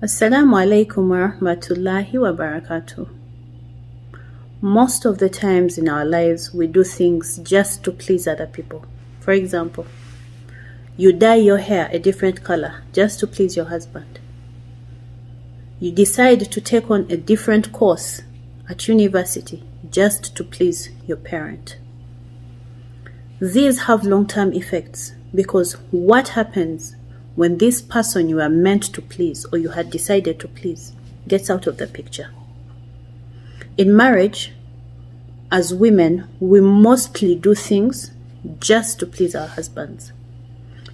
Assalamu alaikum wa rahmatullahi wa barakatuh. Most of the times in our lives, we do things just to please other people. For example, you dye your hair a different color just to please your husband. You decide to take on a different course at university just to please your parent. These have long-term effects because what happens when this person you are meant to please or you had decided to please gets out of the picture? In marriage, as women, we mostly do things just to please our husbands.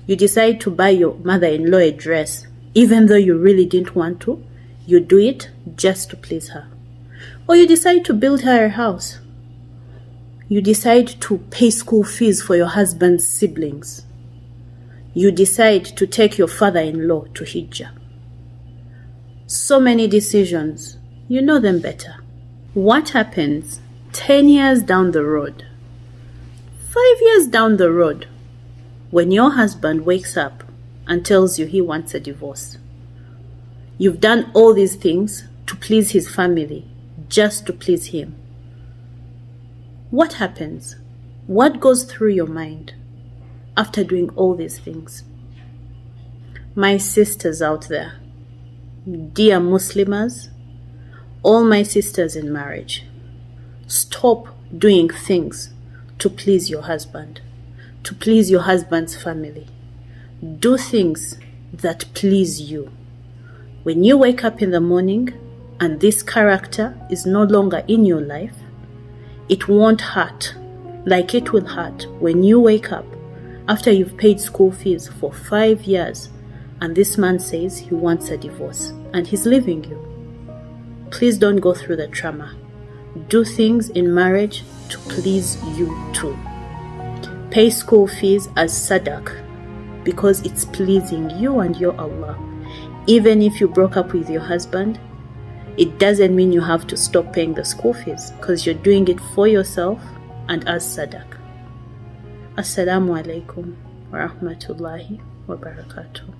You decide to buy your mother-in-law a dress, even though you really didn't want to. You do it just to please her. Or you decide to build her a house. You decide to pay school fees for your husband's siblings. You decide to take your father-in-law to Hijjah. So many decisions, you know them better. What happens 10 years down the road, 5 years down the road, when your husband wakes up and tells you he wants a divorce? You've done all these things to please his family, just to please him. What happens? What goes through your mind after doing all these things? My sisters out there, dear Muslimas, all my sisters in marriage, stop doing things to please your husband, to please your husband's family. Do things that please you. When you wake up in the morning and this character is no longer in your life, it won't hurt like it will hurt when you wake up after you've paid school fees for 5 years and this man says he wants a divorce and he's leaving you. Please don't go through the trauma. Do things in marriage to please you too. Pay school fees as sadaq because it's pleasing you and your Allah. Even if you broke up with your husband, it doesn't mean you have to stop paying the school fees because you're doing it for yourself and as sadaq. Assalamu alaikum wa rahmatullahi wa barakatuh.